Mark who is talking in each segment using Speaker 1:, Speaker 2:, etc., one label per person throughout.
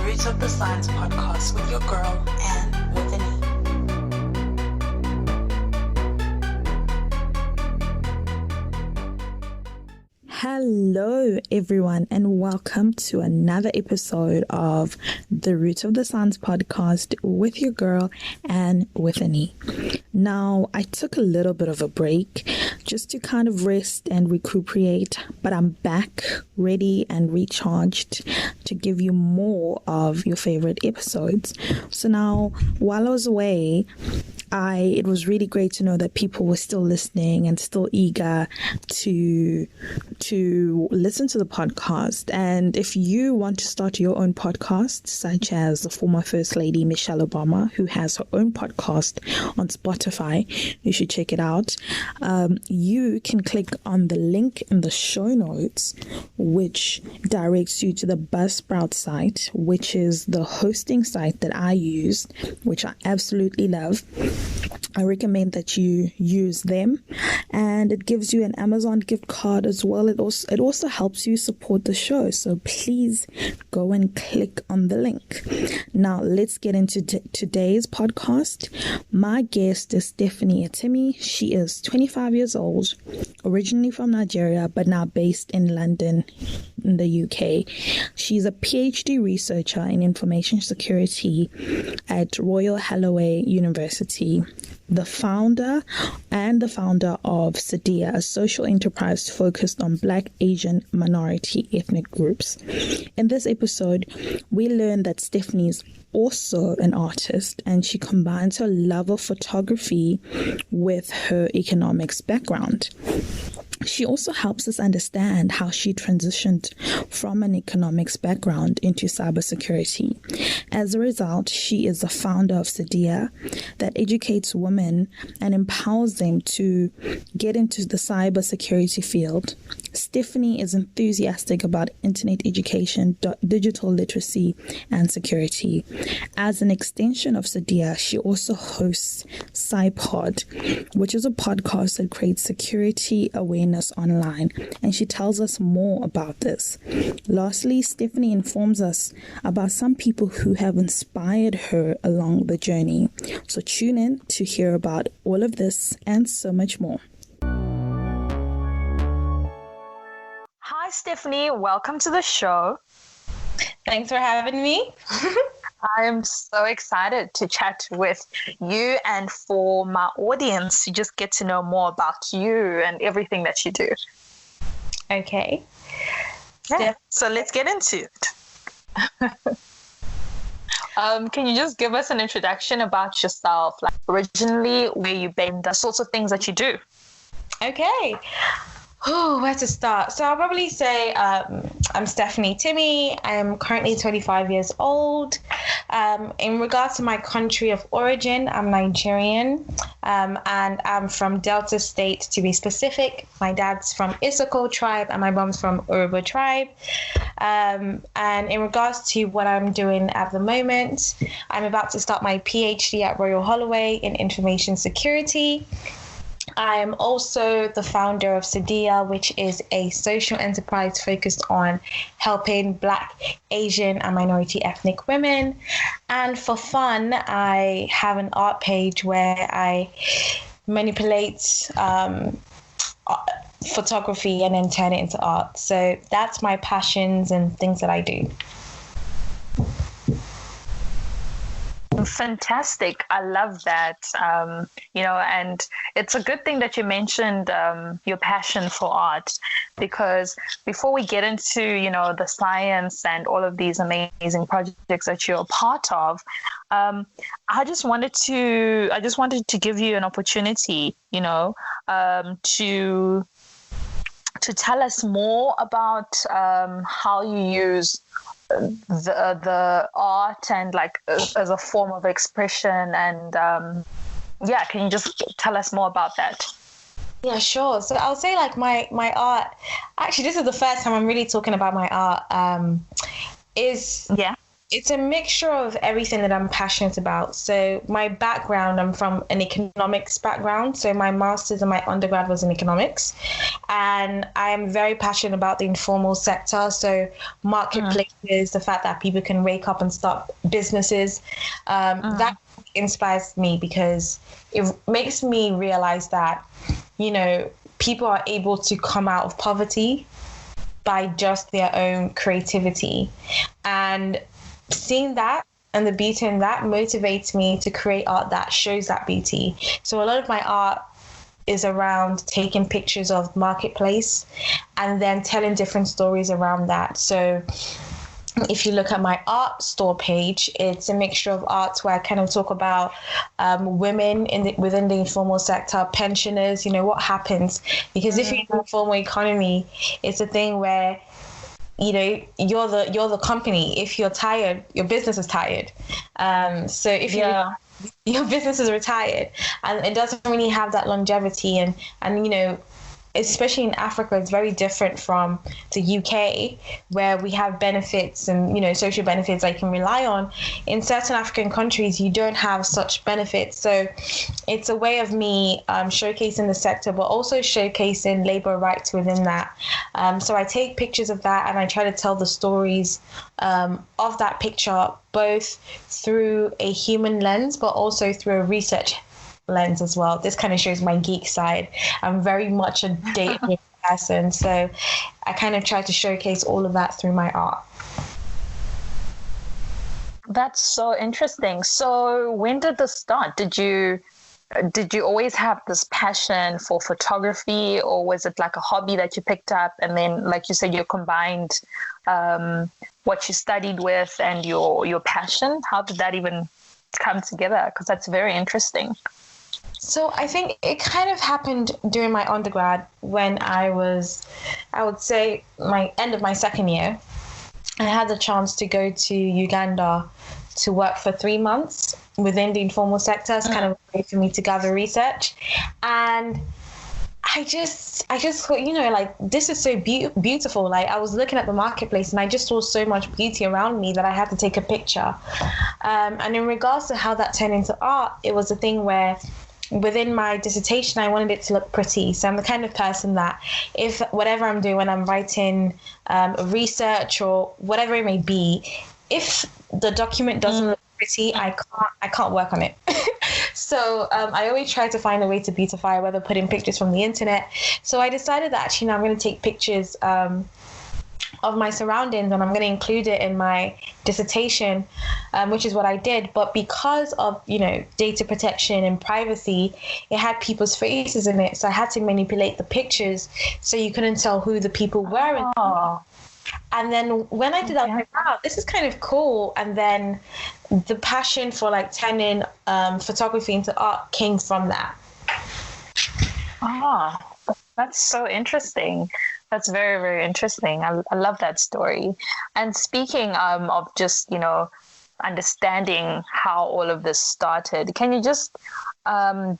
Speaker 1: Roots of the Science podcast with your girl, Anne with an E.
Speaker 2: Hello, everyone, and welcome to another episode of the Roots of the Science podcast with your girl, Anne with an E. Now, I took a little bit of a break just to kind of rest and recuperate, but I'm back ready and recharged to give you more of your favorite episodes. So now, while I was away, it was really great to know that people were still listening and still eager to listen to the podcast. And if you want to start your own podcast, such as the former First Lady Michelle Obama, who has her own podcast on Spotify, you should check it out. You can click on the link in the show notes, which directs you to the Buzzsprout site, which is the hosting site that I use, which I absolutely love. I recommend that you use them, and it gives you an Amazon gift card as well. It also helps you support the show, so please go and click on the link. Now let's get into today's podcast. My guest is Stephanie Itimi. She is 25 years old, originally from Nigeria, but now based in London in the UK. She's a PhD researcher in information security at Royal Halloway University, the founder of Seidea, a social enterprise focused on Black, Asian, minority ethnic groups. In this episode, we learned that Stephanie is also an artist, and she combines her love of photography with her economics background. She also helps us understand how she transitioned from an economics background into cybersecurity. As a result, she is the founder of Seidea, that educates women and empowers them to get into the cybersecurity field. Stephanie is enthusiastic about internet education, digital literacy, and security. As an extension of Seidea, she also hosts Seipod, which is a podcast that creates security awareness online, and she tells us more about this. Lastly, Stephanie informs us about some people who have inspired her along the journey. So tune in to hear about all of this and so much more. Hi, Stephanie. Welcome to the show.
Speaker 3: Thanks for having me.
Speaker 2: I'm so excited to chat with you and for my audience to just get to know more about you and everything that you do.
Speaker 3: Okay.
Speaker 2: Yeah. So let's get into it. Can you just give us an introduction about yourself, like originally where you've been, the sorts of things that you do?
Speaker 3: Okay. Where to start? So I'll probably say I'm Stephanie Itimi. I am currently 25 years old. In regards to my country of origin, I'm Nigerian, and I'm from Delta State to be specific. My dad's from Isoko tribe and my mom's from Yoruba tribe. And in regards to what I'm doing at the moment, I'm about to start my PhD at Royal Halloway in information security. I am also the founder of Seidea, which is a social enterprise focused on helping Black, Asian, and minority ethnic women. And for fun, I have an art page where I manipulate photography and then turn it into art. So that's my passions and things that I do.
Speaker 2: Fantastic. I love that. And it's a good thing that you mentioned your passion for art, because before we get into, the science and all of these amazing projects that you're a part of, I just wanted to give you an opportunity, to tell us more about how you use the art and like as a form of expression, and can you just tell us more about that?
Speaker 3: Yeah, sure. So I'll say like my art, actually this is the first time I'm really talking about my art, is It's a mixture of everything that I'm passionate about. So my background, I'm from an economics background. So my master's and my undergrad was in economics. And I'm very passionate about the informal sector. So marketplaces, the fact that people can wake up and start businesses. That inspires me because it makes me realize that, you know, people are able to come out of poverty by just their own creativity. And seeing that and the beauty in that motivates me to create art that shows that beauty. So a lot of my art is around taking pictures of marketplace and then telling different stories around that. So if you look at my art store page, it's a mixture of arts where I kind of talk about women within the informal sector, pensioners, you know, what happens. Because if you're in the informal economy, it's a thing where, you know, you're the company. If you're tired, your business is tired. So if your business is retired, and it doesn't really have that longevity, and you know, especially in Africa, it's very different from the UK, where we have benefits and, you know, social benefits I can rely on. In certain African countries, you don't have such benefits. So it's a way of me showcasing the sector, but also showcasing labor rights within that. So I take pictures of that and I try to tell the stories of that picture, both through a human lens, but also through a research lens as well. This kind of shows my geek side. I'm very much a data person, so I kind of try to showcase all of that through my art.
Speaker 4: That's so interesting. So when did this start? Did you always have this passion for photography, or was it like a hobby that you picked up and then, like you said, you combined what you studied with and your passion? How did that even come together? Because that's very interesting.
Speaker 3: So I think it kind of happened during my undergrad when I would say, my end of my second year. I had the chance to go to Uganda to work for 3 months within the informal sector. It's kind of a way for me to gather research. And I just thought, you know, like, this is so beautiful. Like, I was looking at the marketplace and I just saw so much beauty around me that I had to take a picture. And in regards to how that turned into art, it was a thing where within my dissertation, I wanted it to look pretty. So I'm the kind of person that if whatever I'm doing, when I'm writing research or whatever it may be, if the document doesn't look pretty, I can't work on it. So I always try to find a way to beautify, whether putting pictures from the internet. So I decided that actually now I'm going to take pictures of my surroundings and I'm going to include it in my dissertation, which is what I did. But because of, you know, data protection and privacy, it had people's faces in it. So I had to manipulate the pictures so you couldn't tell who the people were. And then when I did that, I was like, wow, this is kind of cool. And then the passion for like turning photography into art came from that.
Speaker 4: That's so interesting. That's very, very interesting. I love that story. And speaking of just, you know, understanding how all of this started, can you just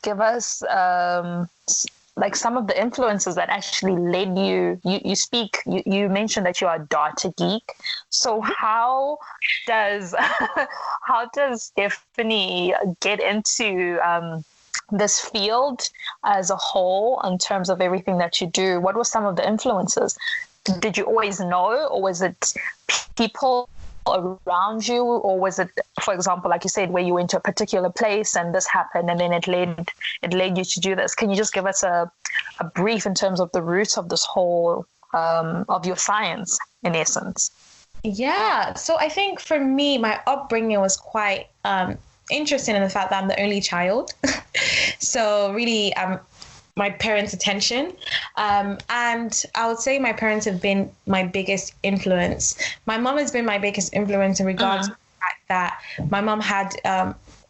Speaker 4: give us like some of the influences that actually led you mentioned that you are a data geek. So how does Stephanie get into this field as a whole in terms of everything that you do? What were some of the influences? Did you always know, or was it people around you, or was it, for example, like you said, where you went to a particular place and this happened and then it led you to do this? Can you just give us a brief in terms of the roots of this whole of your science in essence?
Speaker 3: Yeah, so I think for me, my upbringing was quite interesting in the fact that I'm the only child. So really, my parents' attention. And I would say my parents have been my biggest influence. My mom has been my biggest influence in regards to the fact that my mom had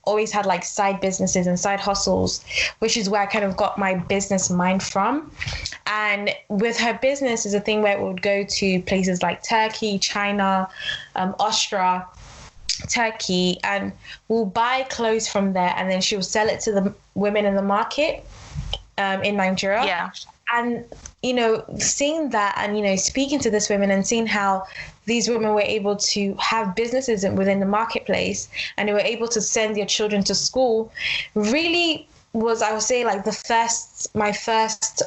Speaker 3: always had like side businesses and side hustles, which is where I kind of got my business mind from. And with her business is a thing where it would go to places like Turkey, China, Austria, Turkey, and we'll buy clothes from there, and then she'll sell it to the women in the market in Nigeria.
Speaker 4: Yeah.
Speaker 3: And seeing that and, speaking to these women and seeing how these women were able to have businesses within the marketplace and they were able to send their children to school really was, I would say, like my first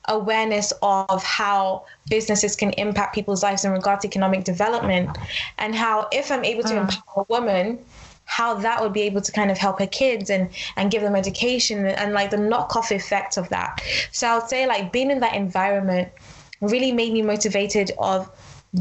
Speaker 3: awareness of how businesses can impact people's lives in regard to economic development, and how if I'm able to empower a woman, how that would be able to kind of help her kids and give them education and like the knockoff effect of that. So I would say like being in that environment really made me motivated of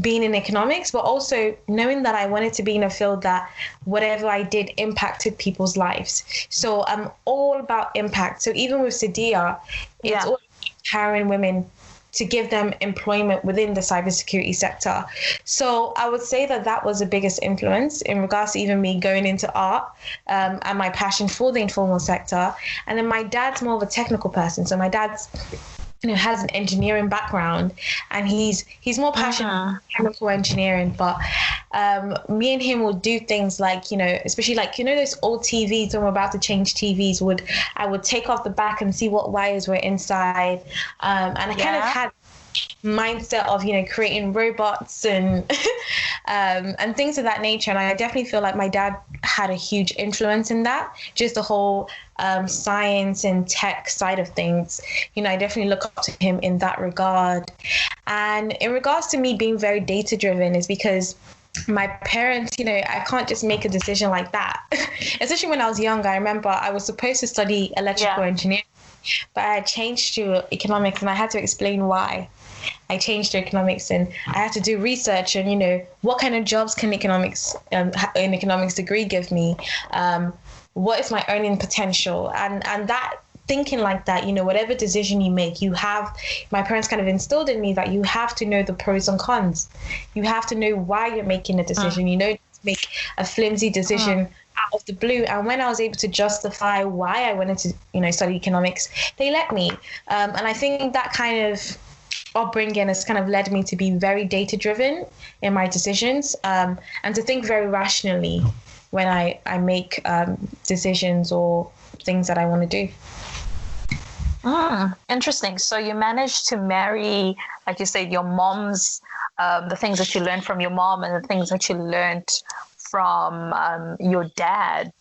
Speaker 3: being in economics, but also knowing that I wanted to be in a field that whatever I did impacted people's lives. So I'm all about impact. So even with Seidea, it's all empowering women to give them employment within the cybersecurity sector. So I would say that was the biggest influence in regards to even me going into art and my passion for the informal sector. And then my dad's more of a technical person. So my dad's has an engineering background, and he's more passionate about chemical engineering. But me and him would do things like, especially like, those old TVs when we're about to change TVs, I would take off the back and see what wires were inside. And I kind of had mindset of creating robots and things of that nature, and I definitely feel like my dad had a huge influence in that, just the whole science and tech side of things. I definitely look up to him in that regard. And in regards to me being very data driven is because my parents, I can't just make a decision like that. Especially when I was young, I remember I was supposed to study electrical engineering, but I had changed to economics, and I had to explain why I changed to economics, and I had to do research and, what kind of jobs can an economics degree give me? What is my earning potential? And that thinking like that, whatever decision you make, my parents kind of instilled in me that you have to know the pros and cons. You have to know why you're making a decision. You don't make a flimsy decision out of the blue. And when I was able to justify why I wanted to, study economics, they let me. And I think that kind of upbringing has kind of led me to be very data driven in my decisions, and to think very rationally when I make decisions or things that I want to do.
Speaker 4: Interesting. So you managed to marry, like you said, your mom's, the things that you learned from your mom and the things that you learned from your dad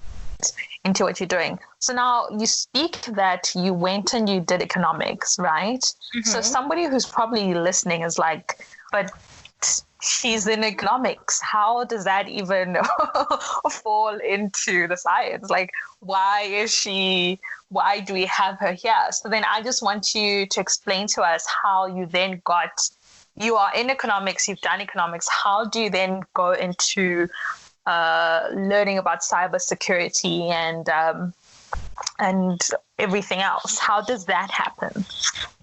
Speaker 4: into what you're doing. So now you speak that you went and you did economics, right? Mm-hmm. So somebody who's probably listening is like, but she's in economics. How does that even fall into the science? Like, why do we have her here? So then I just want you to explain to us how you then you are in economics, you've done economics. How do you then go into learning about cybersecurity and everything else? How does that happen?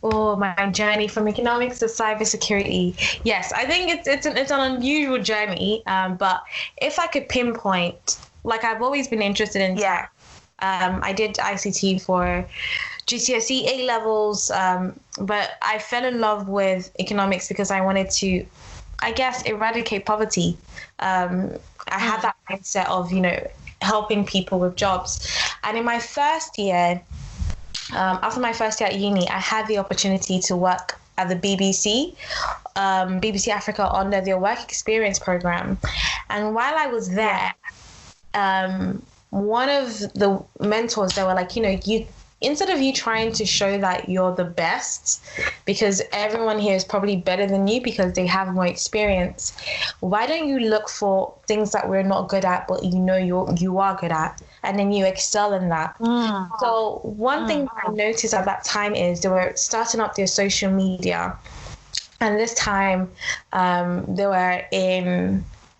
Speaker 3: Oh, my journey from economics to cybersecurity. Yes, I think it's an unusual journey. But if I could pinpoint, like I've always been interested in tech. I did ICT for GCSE A levels, but I fell in love with economics because I wanted to, I guess, eradicate poverty. I had that mindset of, helping people with jobs. And in my first year, after my first year at uni, I had the opportunity to work at the BBC Africa under their work experience program. And while I was there, one of the mentors, they were like, instead of you trying to show that you're the best, because everyone here is probably better than you because they have more experience, why don't you look for things that we're not good at, but you are good at, and then you excel in that. So one thing I noticed at that time is they were starting up their social media. And this time they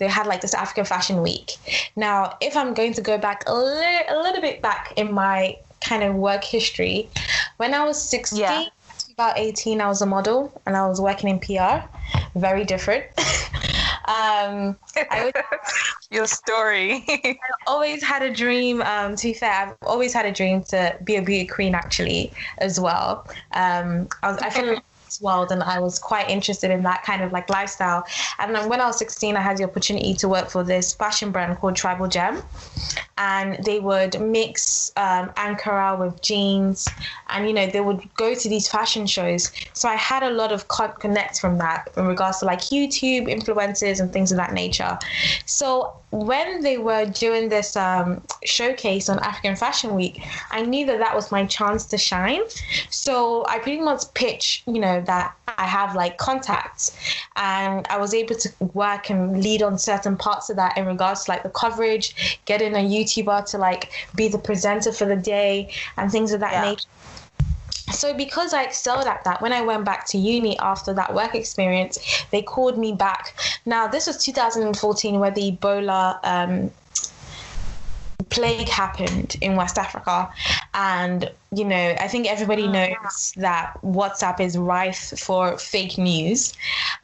Speaker 3: had like this African Fashion Week. Now, if I'm going to go back a little bit back in my kind of work history, when I was 16 to about 18, I was a model and I was working in PR. Very different.
Speaker 4: Your story.
Speaker 3: I always had a dream, to be fair, I've always had a dream to be a beauty queen actually as well. I fell in this world and I was quite interested in that kind of like lifestyle. And then when I was 16, I had the opportunity to work for this fashion brand called Tribal Gem. and they would mix Ankara with jeans, and they would go to these fashion shows. So I had a lot of connects from that in regards to like YouTube influencers and things of that nature. So when they were doing this showcase on African Fashion Week, I knew that was my chance to shine. So I pretty much pitched, that I have like contacts, and I was able to work and lead on certain parts of that in regards to like the coverage, getting a YouTuber to like be the presenter for the day and things of that nature. So because I excelled at that, when I went back to uni after that work experience, they called me back. Now, this was 2014 where the Ebola plague happened in West Africa. And, I think everybody knows that WhatsApp is rife for fake news.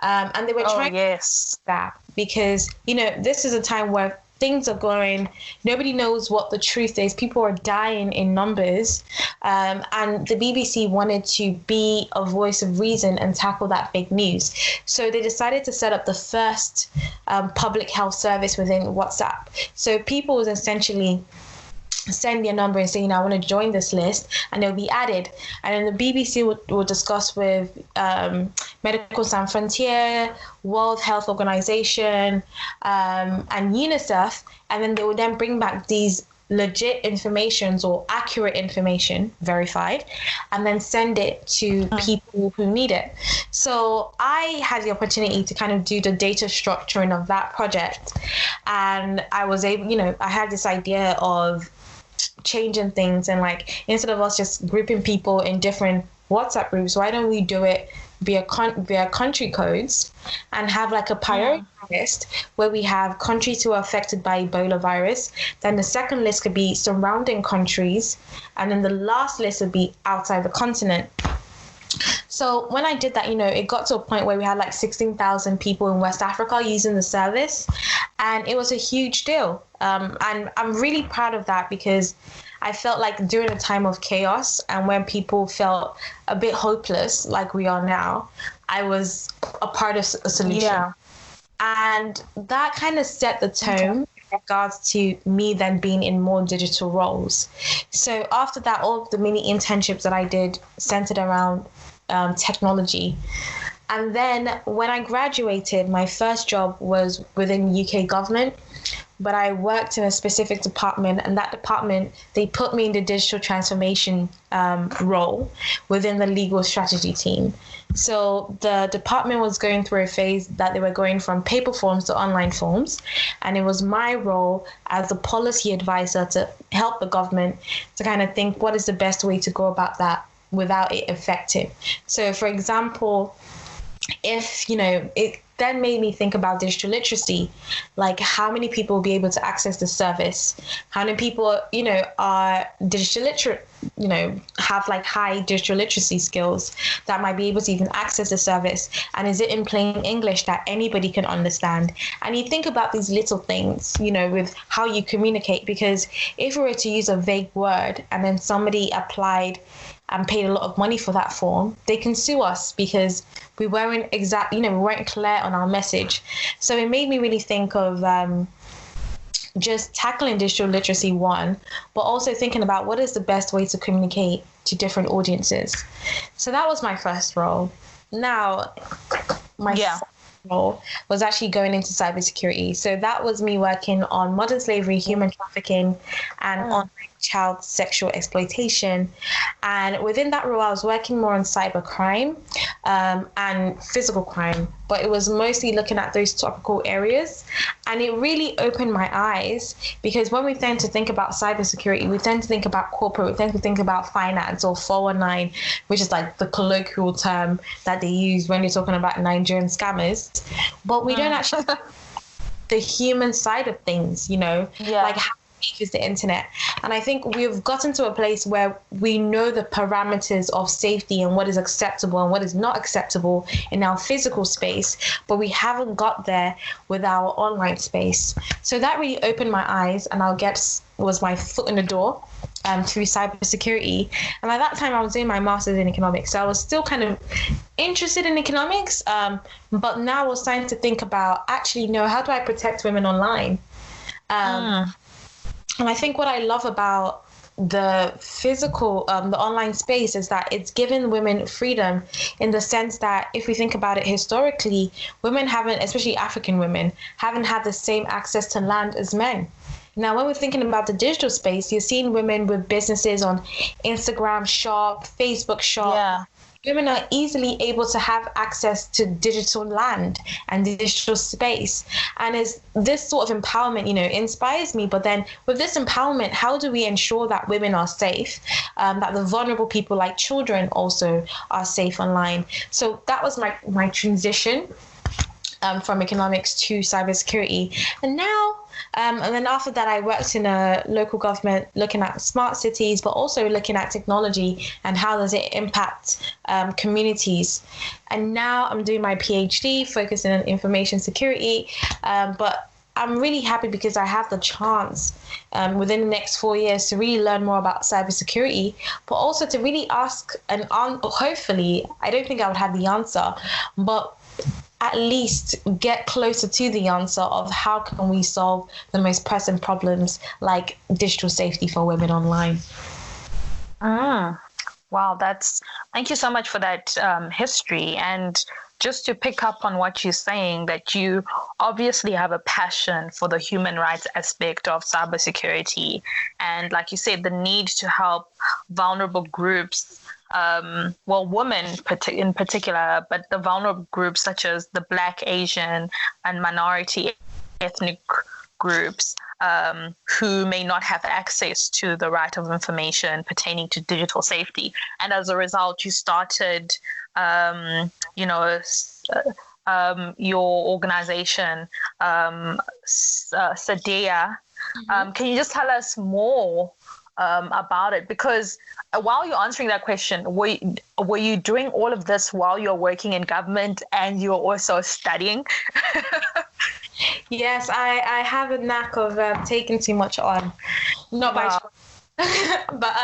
Speaker 3: And they were trying that because, this is a time where things are going, nobody knows what the truth is. People are dying in numbers. And the BBC wanted to be a voice of reason and tackle that fake news. So they decided to set up the first public health service within WhatsApp. So people would essentially send their number and say, I want to join this list, and they'll be added. And then the BBC would discuss with Medical Sans Frontières, World Health Organization, and UNICEF, and then they would then bring back these legit informations or accurate information, verified, and then send it to people who need it. So I had the opportunity to kind of do the data structuring of that project, and I was able, I had this idea of changing things, and like instead of us just grouping people in different WhatsApp groups, why don't we do it via country codes and have like a priority list where we have countries who are affected by Ebola virus, then the second list could be surrounding countries, and then the last list would be outside the continent. So when I did that, it got to a point where we had like 16,000 people in West Africa using the service, and it was a huge deal. And I'm really proud of that because I felt like during a time of chaos and when people felt a bit hopeless, like we are now, I was a part of a solution. Yeah. And that kind of set the tone in regards to me then being in more digital roles. So after that, all of the mini internships that I did centered around technology. And then when I graduated, my first job was within UK government, but I worked in a specific department, and that department, they put me in the digital transformation role within the legal strategy team. So the department was going through a phase that they were going from paper forms to online forms, and it was my role as a policy advisor to help the government to kind of think what is the best way to go about that without it affecting. So for example, if, it then made me think about digital literacy, like how many people will be able to access the service, how many people, are digital literate, have like high digital literacy skills that might be able to even access the service, and is it in plain English that anybody can understand? And you think about these little things, with how you communicate, because if we were to use a vague word and then somebody applied and paid a lot of money for that form, they can sue us because we weren't we weren't clear on our message. So it made me really think of just tackling digital literacy, one, but also thinking about what is the best way to communicate to different audiences. So that was my first role. Now, my second role was actually going into cybersecurity. So that was me working on modern slavery, human trafficking, and on child sexual exploitation. And within that role, I was working more on cyber crime and physical crime, but it was mostly looking at those topical areas. And it really opened my eyes, because when we tend to think about cybersecurity, we tend to think about corporate, we tend to think about finance or 419, which is like the colloquial term that they use when you're talking about Nigerian scammers. But we don't actually the human side of things, like how is the internet. And I think we've gotten to a place where we know the parameters of safety and what is acceptable and what is not acceptable in our physical space, but we haven't got there with our online space. So that really opened my eyes, and was my foot in the door through cybersecurity. And at that time I was doing my master's in economics, so I was still kind of interested in economics, but now I was starting to think about, actually, how do I protect women online? And I think what I love about the physical, the online space is that it's given women freedom in the sense that if we think about it historically, women haven't, especially African women, haven't had the same access to land as men. Now, when we're thinking about the digital space, you're seeing women with businesses on Instagram Shop, Facebook Shop.
Speaker 4: Yeah.
Speaker 3: Women are easily able to have access to digital land and digital space. And is this sort of empowerment, inspires me. But then with this empowerment, how do we ensure that women are safe, that the vulnerable people like children also are safe online? So that was my transition from economics to cybersecurity. And now, and then after that, I worked in a local government looking at smart cities, but also looking at technology and how does it impact communities. And now I'm doing my PhD focusing on information security. But I'm really happy because I have the chance within the next 4 years to really learn more about cybersecurity, but also to really ask hopefully, I don't think I would have the answer, but at least get closer to the answer of how can we solve the most pressing problems like digital safety for women online.
Speaker 4: Wow, thank you so much for that history. And just to pick up on what you're saying, that you obviously have a passion for the human rights aspect of cybersecurity. And like you said, the need to help vulnerable groups, women in particular, but the vulnerable groups such as the Black, Asian, and minority ethnic groups who may not have access to the right of information pertaining to digital safety. And as a result, you started, your organization, Seidea. Can you just tell us more about it? Because while you're answering that question, were you doing all of this while you're working in government and you're also studying?
Speaker 3: Yes, I have a knack of taking too much on. Not by choice. But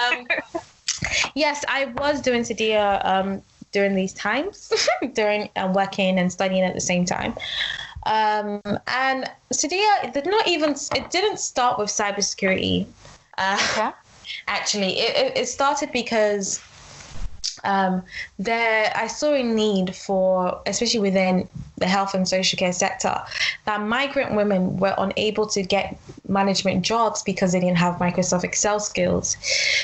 Speaker 3: yes, I was doing Seidea during these times, during working and studying at the same time. And Seidea it didn't start with cybersecurity. Okay. Actually, it started because I saw a need for, especially within the health and social care sector, that migrant women were unable to get management jobs because they didn't have Microsoft Excel skills.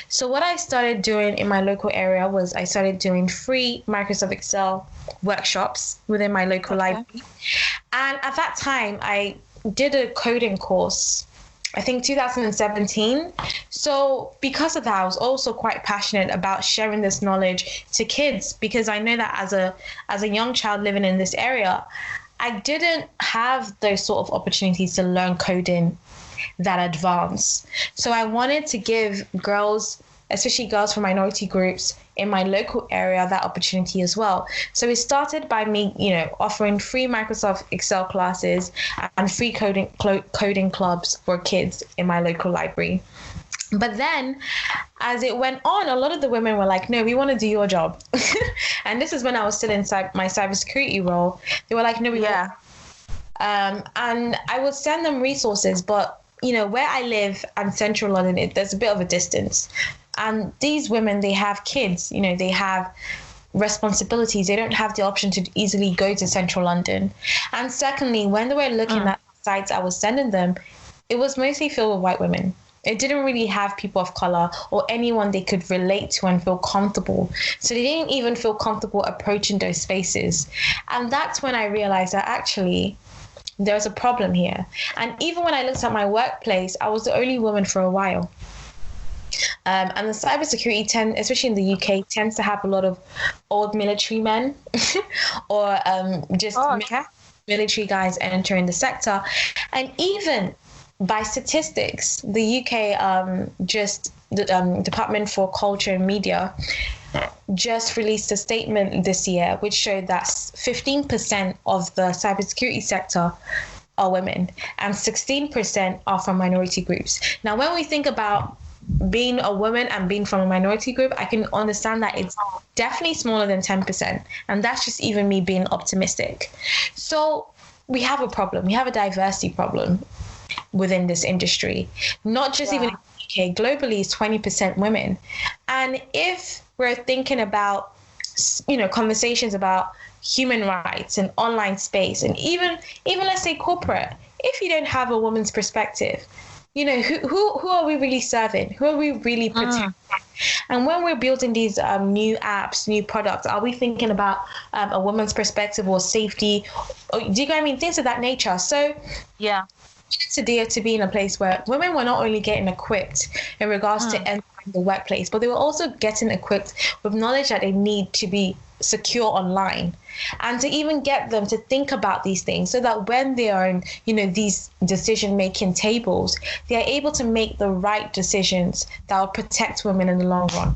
Speaker 3: So what I started doing in my local area was I started doing free Microsoft Excel workshops within my local library. And at that time, I did a coding course, I think 2017. So because of that, I was also quite passionate about sharing this knowledge to kids, because I know that as a young child living in this area, I didn't have those sort of opportunities to learn coding that advanced. So I wanted to give girls, especially girls from minority groups in my local area, that opportunity as well. So it started by me, offering free Microsoft Excel classes and free coding clubs for kids in my local library. But then as it went on, a lot of the women were like, no, we want to do your job. And this is when I was still in my cybersecurity role. They were like, no, we want. And I would send them resources, but where I live and central London, there's a bit of a distance. And these women, they have kids, they have responsibilities. They don't have the option to easily go to central London. And secondly, when they were looking at sites I was sending them, it was mostly filled with white women. It didn't really have people of color or anyone they could relate to and feel comfortable. So they didn't even feel comfortable approaching those spaces. And that's when I realized that actually there's a problem here. And even when I looked at my workplace, I was the only woman for a while. And the cybersecurity especially in the UK, tends to have a lot of old military men or military guys entering the sector. And even by statistics, the UK, the Department for Culture and Media just released a statement this year which showed that 15% of the cybersecurity sector are women and 16% are from minority groups. Now, when we think about being a woman and being from a minority group, I can understand that it's definitely smaller than 10%. And that's just even me being optimistic. So we have a problem. We have a diversity problem. within this industry. Not just even in the UK, globally, it's 20% women. And if we're thinking about, conversations about human rights and online space, and even let's say corporate, if you don't have a woman's perspective, who are we really serving? Who are we really protecting? And when we're building these new apps, new products, are we thinking about a woman's perspective or safety? Or, do you know what I mean? Things of that nature. So
Speaker 4: yeah,
Speaker 3: Seidea to be in a place where women were not only getting equipped in regards to entering the workplace, but they were also getting equipped with knowledge that they need to be secure online, and to even get them to think about these things so that when they are in, these decision-making tables, they are able to make the right decisions that will protect women in the long run.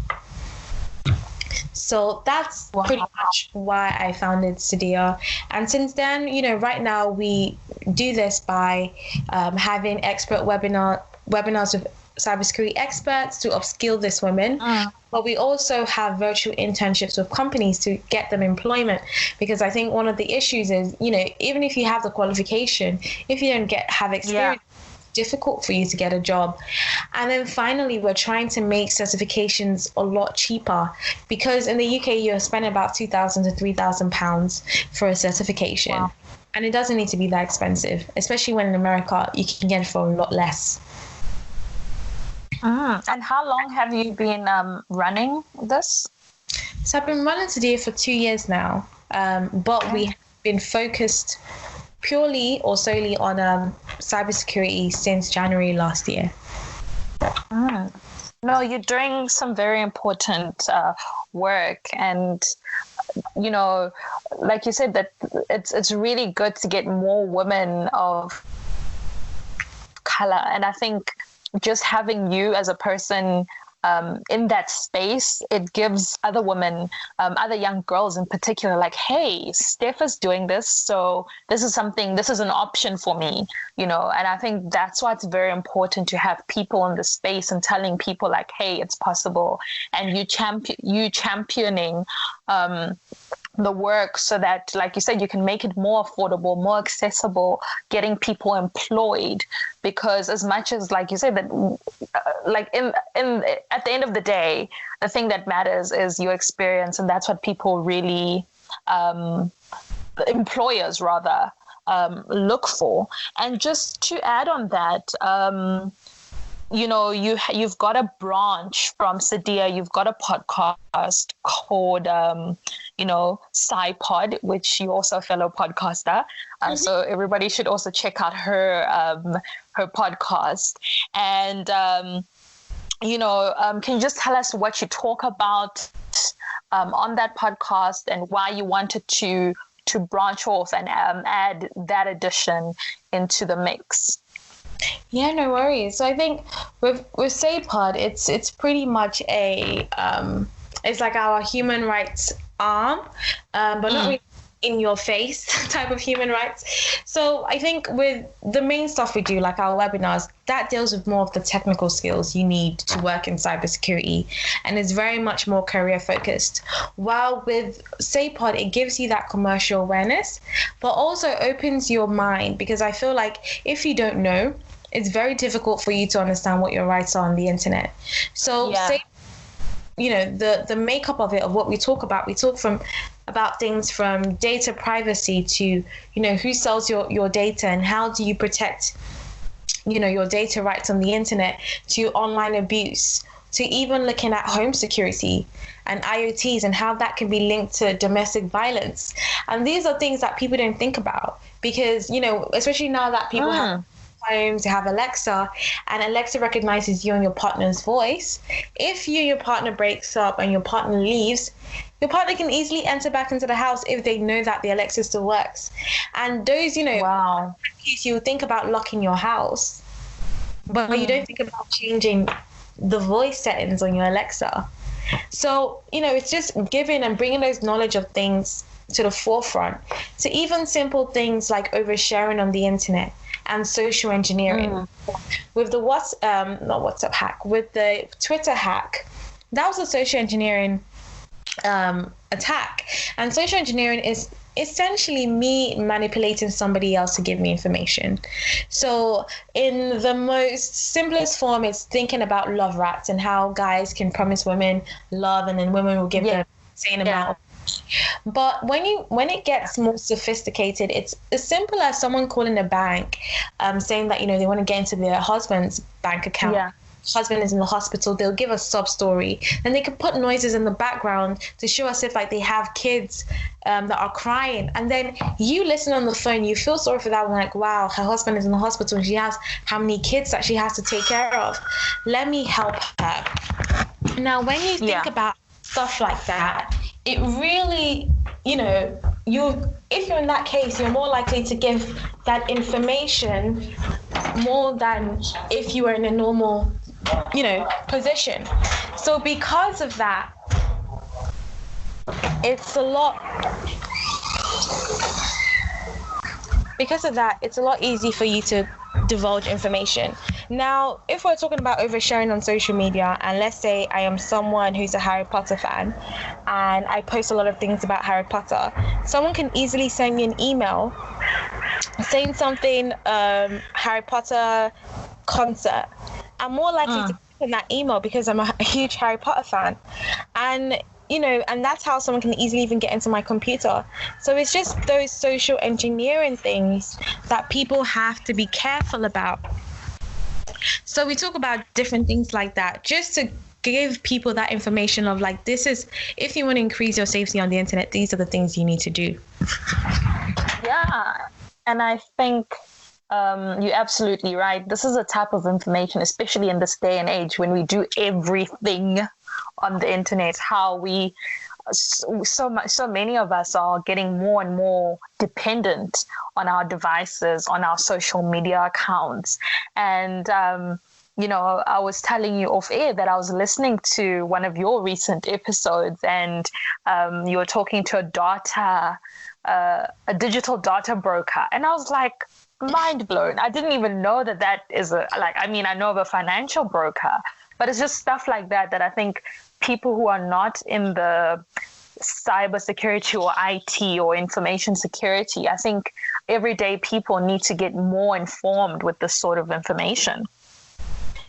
Speaker 3: So that's pretty much why I founded Seidea. And since then, right now we do this by having expert webinars with cybersecurity experts to upskill these women. But we also have virtual internships with companies to get them employment, because I think one of the issues is, even if you have the qualification, if you don't have experience, it's difficult for you to get a job. And then finally, we're trying to make certifications a lot cheaper, because in the UK, you're spending about £2,000 to £3,000 for a certification. Wow. And it doesn't need to be that expensive, especially when in America, you can get it for a lot less.
Speaker 4: And how long have you been running this?
Speaker 3: So I've been running Seidea for 2 years now, but we have been focused purely or solely on cybersecurity since January last year.
Speaker 4: No, you're doing some very important work, and like you said, that it's really good to get more women of color, and I think just having you as a person in that space, it gives other women, other young girls in particular, like, hey, Steph is doing this, so this is an option for me, and I think that's why it's very important to have people in the space and telling people like, hey, it's possible, and you championing the work so that, like you said, you can make it more affordable, more accessible, getting people employed. Because as much as, like you said, that like in at the end of the day, the thing that matters is your experience, and that's what people really, employers rather, look for. And just to add on that, you've got a branch from Seidea. You've got a podcast called, Seipod, which you're also a fellow podcaster. So everybody should also check out her podcast. And, can you just tell us what you talk about on that podcast, and why you wanted to branch off and add that addition into the mix?
Speaker 3: Yeah, no worries. So I think with Seipod, it's pretty much it's like our human rights arm, but not really in your face type of human rights. So I think with the main stuff we do, like our webinars, that deals with more of the technical skills you need to work in cybersecurity, and is very much more career focused. While with Seipod, it gives you that commercial awareness, but also opens your mind, because I feel like if you don't know, it's very difficult for you to understand what your rights are on the internet. So the makeup of it, of what we talk about about things from data privacy to, who sells your data and how do you protect, your data rights on the internet, to online abuse, to even looking at home security and IoTs and how that can be linked to domestic violence. And these are things that people don't think about, because, especially now that people have homes, to have Alexa, and Alexa recognizes you and your partner's voice. If you and your partner breaks up and your partner leaves, your partner can easily enter back into the house if they know that the Alexa still works. And those,
Speaker 4: wow.
Speaker 3: You think about locking your house, but you don't think about changing the voice settings on your Alexa. So, it's just giving and bringing those knowledge of things to the forefront, to even simple things like oversharing on the internet and social engineering. With the not WhatsApp hack, with the Twitter hack, that was a social engineering attack. And social engineering is essentially me manipulating somebody else to give me information. So in the most simplest form, it's thinking about love rats and how guys can promise women love and then women will give them the same amount. But when it gets more sophisticated, it's as simple as someone calling a bank, saying that, they want to get into their husband's bank account. Yeah. Husband is in the hospital. They'll give a sob story, and they can put noises in the background to show us if they have kids that are crying. And then you listen on the phone, you feel sorry for that one, like, wow, her husband is in the hospital and she has how many kids that she has to take care of. Let me help her. Now, when you think about stuff like that, it really, if you're in that case, you're more likely to give that information more than if you were in a normal, position. So because of that, it's a lot easy for you to divulge information. Now, if we're talking about oversharing on social media, and let's say I am someone who's a Harry Potter fan and I post a lot of things about Harry Potter, someone can easily send me an email saying something, Harry Potter concert. I'm more likely to click on that email because I'm a huge Harry Potter fan. And and that's how someone can easily even get into my computer. So it's just those social engineering things that people have to be careful about. So we talk about different things like that, just to give people that information of this is, if you want to increase your safety on the internet, these are the things you need to do.
Speaker 4: Yeah. And I think you're absolutely right. This is a type of information, especially in this day and age when we do everything on the internet, how we so many of us are getting more and more dependent on our devices, on our social media accounts. And I was telling you off air that I was listening to one of your recent episodes, and you were talking to a digital data broker, and I was like, mind blown. I didn't even know that is I know of a financial broker, but it's just stuff like that I think people who are not in the cybersecurity or IT or information security, I think everyday people need to get more informed with this sort of information.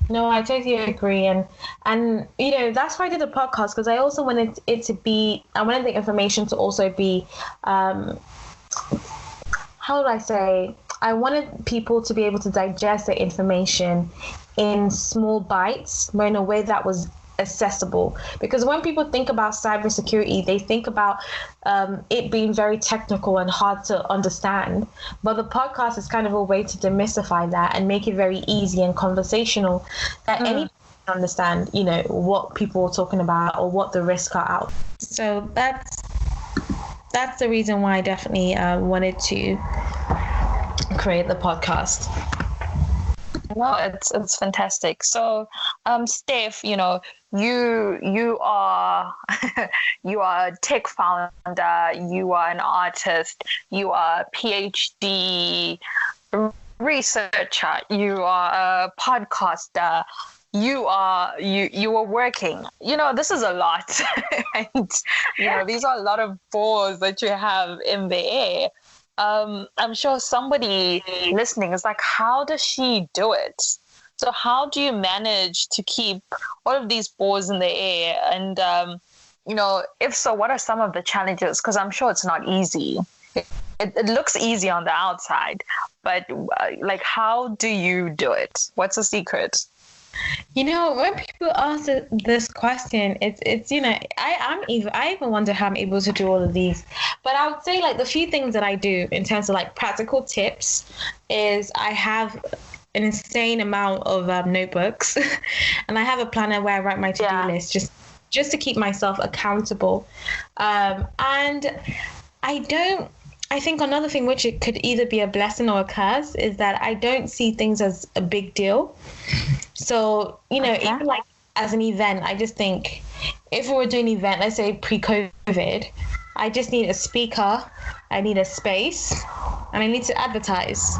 Speaker 3: No, I totally agree. And that's why I did the podcast, because I also wanted I wanted the information to also be, how would I say, I wanted people to be able to digest the information in small bites, but in a way that was accessible. Because when people think about cybersecurity, they think about it being very technical and hard to understand. But the podcast is kind of a way to demystify that and make it very easy and conversational, that anyone can understand, what people are talking about or what the risks are out. So that's the reason why I definitely wanted to create the podcast.
Speaker 4: No, it's fantastic. So, Steph, you are you are a tech founder, you are an artist, you are a PhD researcher, you are a podcaster, you are working. This is a lot, and these are a lot of balls that you have in the air. I'm sure somebody listening is like, how does she do it? So how do you manage to keep all of these balls in the air? And, if so, what are some of the challenges? Because I'm sure it's not easy. It looks easy on the outside, but how do you do it? What's the secret?
Speaker 3: When people ask this question, it's I even wonder how I'm able to do all of these. But I would say the few things that I do in terms of practical tips is I have an insane amount of notebooks, and I have a planner where I write my to-do list just to keep myself accountable. And I think another thing which it could either be a blessing or a curse is that I don't see things as a big deal. So, even as an event, I just think if we were doing an event, let's say pre-COVID, I just need a speaker, I need a space, and I need to advertise.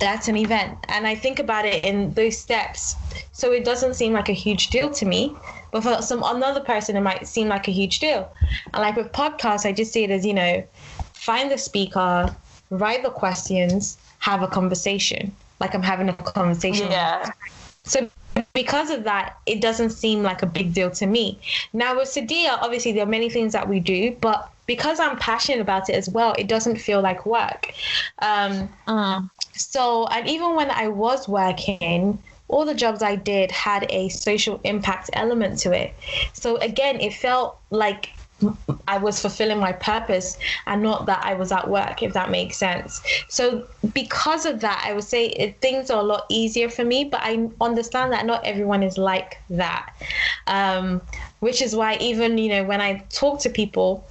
Speaker 3: That's an event. And I think about it in those steps. So it doesn't seem like a huge deal to me, but for another person, it might seem like a huge deal. And with podcasts, I just see it as, find the speaker, write the questions, have a conversation. Like I'm having a conversation.
Speaker 4: Yeah.
Speaker 3: So because of that, it doesn't seem like a big deal to me. Now with Seidea, obviously there are many things that we do, but because I'm passionate about it as well, it doesn't feel like work. So, and even when I was working, all the jobs I did had a social impact element to it. So again, it felt like I was fulfilling my purpose and not that I was at work, if that makes sense. So because of that, I would say things are a lot easier for me, but I understand that not everyone is like that. Which is why even, you know, when I talk to people,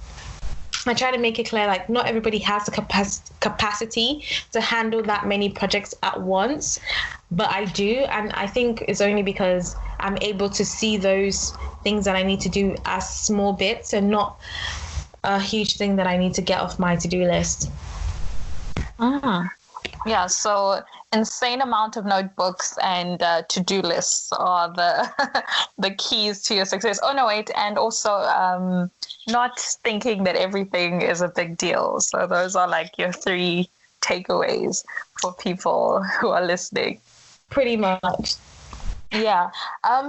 Speaker 3: I try to make it clear, like, not everybody has the capacity to handle that many projects at once, but I do. And I think it's only because I'm able to see those things that I need to do as small bits and not a huge thing that I need to get off my to-do list.
Speaker 4: Yeah, so insane amount of notebooks and to-do lists are the keys to your success. Oh, no, wait. And also not thinking that everything is a big deal. So those are like your 3 takeaways for people who are listening.
Speaker 3: Pretty much.
Speaker 4: Yeah.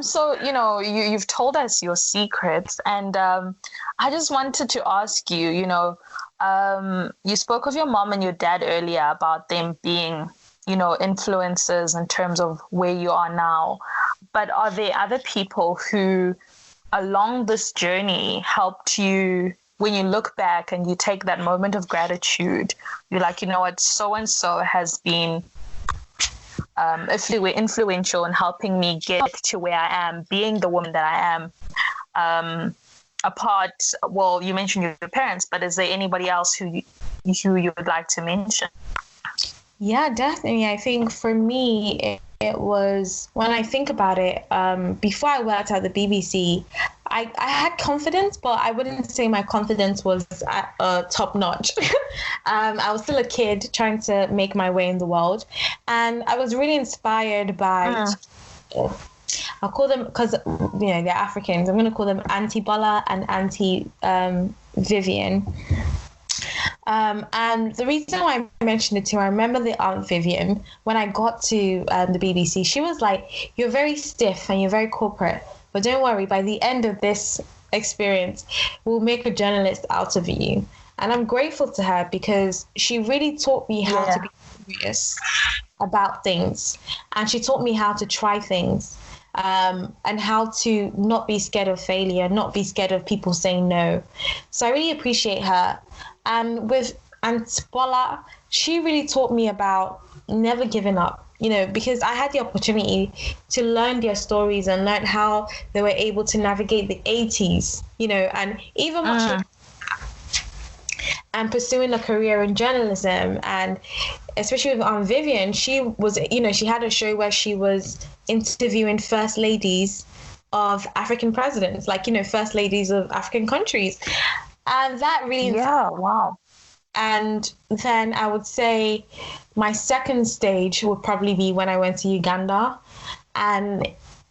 Speaker 4: So, you know, you've told us your secrets, and I just wanted to ask you, you know, you spoke of your mom and your dad earlier about them being, you know, influences in terms of where you are now. But are there other people who along this journey helped you, when you look back and you take that moment of gratitude, you're like, you know what, so-and-so has been influential in helping me get to where I am, being the woman that I am. Apart, well, you mentioned your parents, but is there anybody else who you would like to mention?
Speaker 3: Yeah, definitely. I think for me, it was, when I think about it, before I worked at the BBC, I had confidence, but I wouldn't say my confidence was at top notch. I was still a kid trying to make my way in the world. And I was really inspired by, I'll call them, because, you know, they're Africans, I'm going to call them Auntie Bola and Auntie Vivian. And the reason why I mentioned it too, I remember the Aunt Vivian, when I got to the BBC, she was like, you're very stiff and you're very corporate, but don't worry, by the end of this experience, we'll make a journalist out of you. And I'm grateful to her because she really taught me how to be curious about things. And she taught me how to try things. And how to not be scared of failure, not be scared of people saying no. So I really appreciate her. And with Aunt Bola, she really taught me about never giving up, you know, because I had the opportunity to learn their stories and learn how they were able to navigate the 80s, you know, and even watching and pursuing a career in journalism. And especially with Aunt Vivian, she was, you know, she had a show where she was interviewing first ladies of African presidents, like, you know, first ladies of African countries. And that really...
Speaker 4: Yeah, wow.
Speaker 3: And then I would say my second stage would probably be when I went to Uganda. And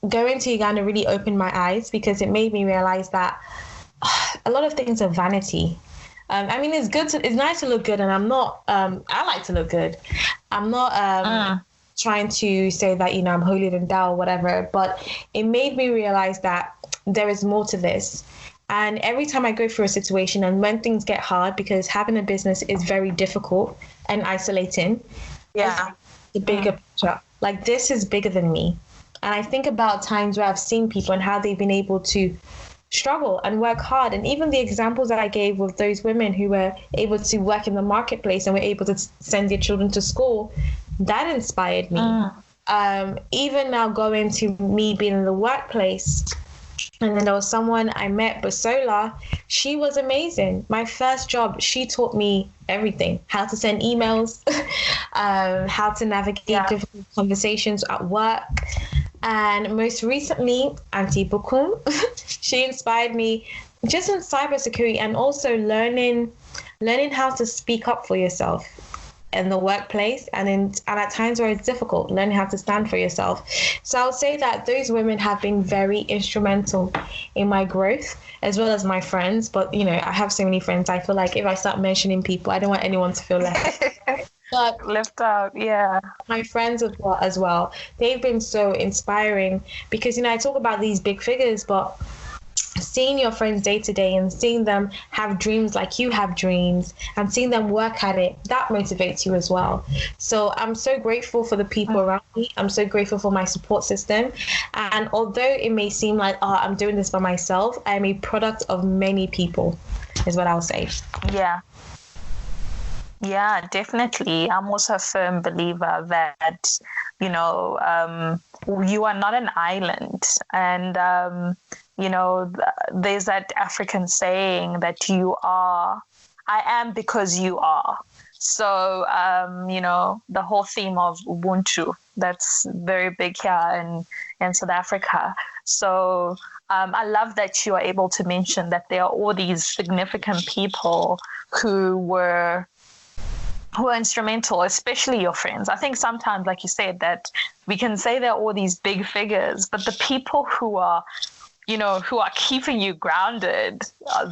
Speaker 3: going to Uganda really opened my eyes because it made me realize that a lot of things are vanity. I mean, it's nice to look good, and I'm not, I like to look good. I'm not trying to say that, you know, I'm holier than thou or whatever, but it made me realize that there is more to this. And every time I go through a situation and when things get hard, because having a business is very difficult and isolating.
Speaker 4: Yeah.
Speaker 3: The bigger picture, like, this is bigger than me. And I think about times where I've seen people and how they've been able to struggle and work hard. And even the examples that I gave of those women who were able to work in the marketplace and were able to send their children to school, that inspired me. Even now going to me being in the workplace, and then there was someone I met, Basola. She was amazing. My first job, she taught me everything: how to send emails, how to navigate difficult conversations at work. And most recently, Auntie Bukum, she inspired me just in cybersecurity and also learning how to speak up for yourself. in the workplace and at times where it's difficult, learning how to stand for yourself. So I would say that those women have been very instrumental in my growth, as well as my friends. But, you know, I have so many friends. I feel like if I start mentioning people, I don't want anyone to feel left. But
Speaker 4: left out, yeah.
Speaker 3: My friends as well, they've been so inspiring because, you know, I talk about these big figures, but seeing your friends day to day and seeing them have dreams like you have dreams and seeing them work at it, that motivates you as well. So I'm so grateful for the people around me. I'm so grateful for my support system. And although it may seem like, oh, I'm doing this by myself, I'm a product of many people, is what I'll say.
Speaker 4: Yeah. Yeah, definitely. I'm also a firm believer that, you know, you are not an island. And, you know, there's that African saying that I am because you are. So, you know, the whole theme of Ubuntu, that's very big here in South Africa. So I love that you are able to mention that there are all these significant people who were instrumental, especially your friends. I think sometimes, like you said, that we can say they're all these big figures, but the people who are keeping you grounded,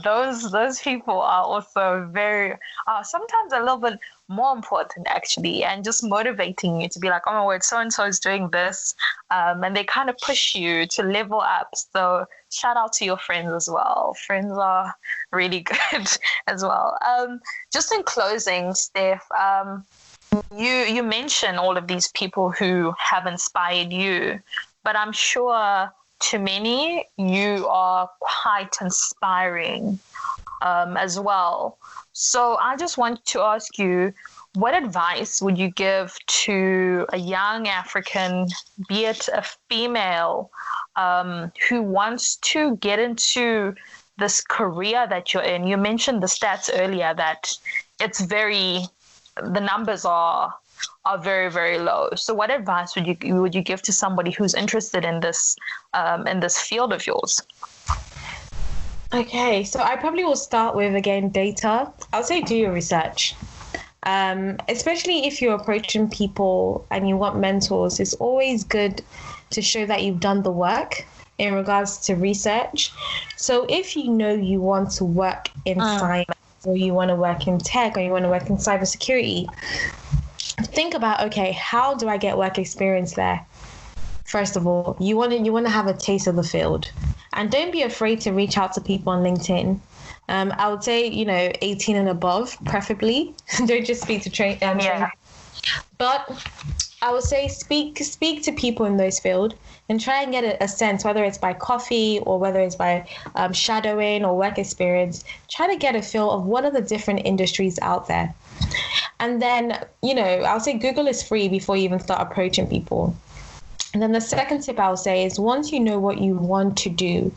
Speaker 4: those people are also very, sometimes a little bit more important, actually, and just motivating you to be like, oh my word, so-and-so is doing this, and they kind of push you to level up. So shout out to your friends as well. Friends are really good as well. Just in closing, Steph, you mentioned all of these people who have inspired you, but I'm sure to many, you are quite inspiring as well. So I just want to ask you, what advice would you give to a young African, be it a female, who wants to get into this career that you're in? You mentioned the stats earlier that the numbers are very, very low. So what advice would you give to somebody who's interested in this field of yours?
Speaker 3: Okay, so I probably will start with, again, data. I'll say do your research. Especially if you're approaching people and you want mentors, it's always good to show that you've done the work in regards to research. So if you know you want to work in science, or you want to work in tech, or you want to work in cybersecurity, think about, okay, how do I get work experience there? First of all, you want to have a taste of the field, and don't be afraid to reach out to people on LinkedIn. I would say, 18 and above, preferably. Don't just speak to train. But I would say speak to people in those fields and try and get a sense, whether it's by coffee or whether it's by shadowing or work experience. Try to get a feel of what are the different industries out there. And then, I'll say Google is free before you even start approaching people. And then the second tip I'll say is, once you know what you want to do,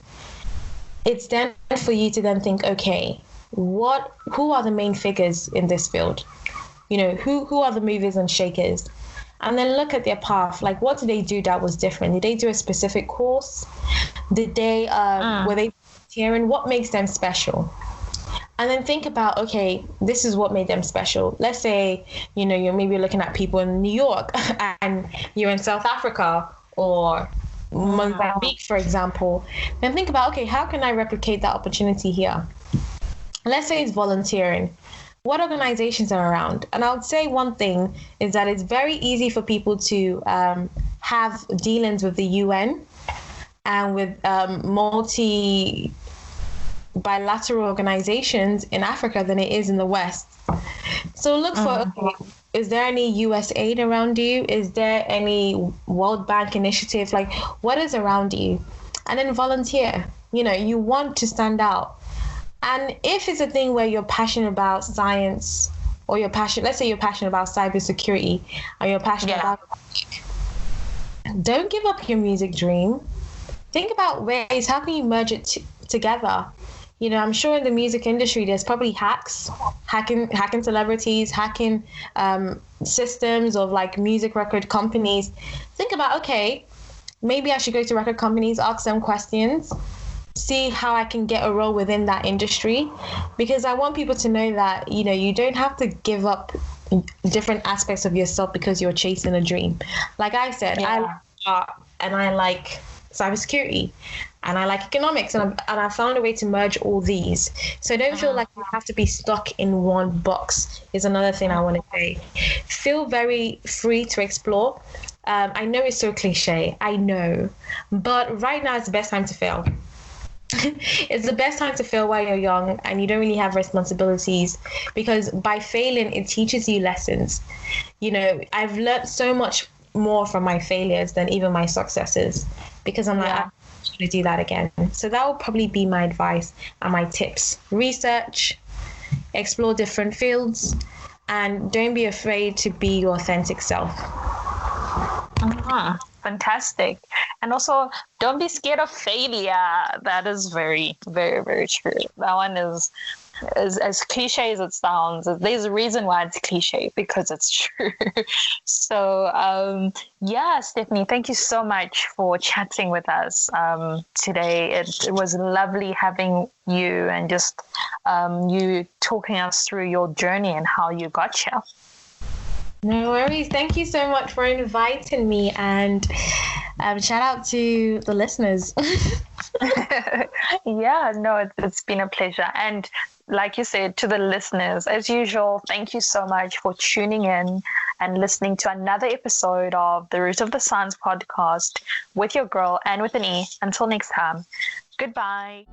Speaker 3: it's then for you to then think, okay, who are the main figures in this field? Who are the movers and shakers? And then look at their path. Like, what did they do that was different? Did they do a specific course? Did they, were they volunteering? What makes them special? And then think about, okay, this is what made them special. Let's say, you're maybe looking at people in New York and you're in South Africa or Mozambique, for example. Then think about, okay, how can I replicate that opportunity here? Let's say it's volunteering. What organizations are around? And I would say one thing is that it's very easy for people to have dealings with the UN and with bilateral organizations in Africa than it is in the West. So look for, okay, is there any US aid around you? Is there any World Bank initiative? Like, what is around you? And then volunteer. You want to stand out. And if it's a thing where you're passionate about science, or let's say you're passionate about cybersecurity, or you're passionate about music, don't give up your music dream. Think about ways, how can you merge it together? I'm sure in the music industry, there's probably hacking celebrities, hacking systems of like music record companies. Think about, okay, maybe I should go to record companies, ask them questions, see how I can get a role within that industry, because I want people to know that, you don't have to give up different aspects of yourself because you're chasing a dream. Like I said, I like art and I like cybersecurity and I like economics, and I found a way to merge all these. So don't feel like you have to be stuck in one box, is another thing I want to say. Feel very free to explore. I know it's so cliche, I know, but right now is the best time to fail. It's the best time to fail while you're young and you don't really have responsibilities, because by failing, it teaches you lessons. You know, I've learned so much more from my failures than even my successes, because I'm like, I'm going to do that again. So that would probably be my advice and my tips. Research, explore different fields, and don't be afraid to be your authentic self.
Speaker 4: Fantastic. And also, don't be scared of failure. That is very, very, very true. That one is as cliche as it sounds. There's a reason why it's cliche, because it's true. So, Stephanie, thank you so much for chatting with us today. It was lovely having you and just you talking us through your journey and how you got here.
Speaker 3: No worries. Thank you so much for inviting me, and shout out to the listeners.
Speaker 4: It's been a pleasure. And like you said, to the listeners, as usual, thank you so much for tuning in and listening to another episode of the Root of the Science podcast with your girl, and with an E. Until next time, goodbye.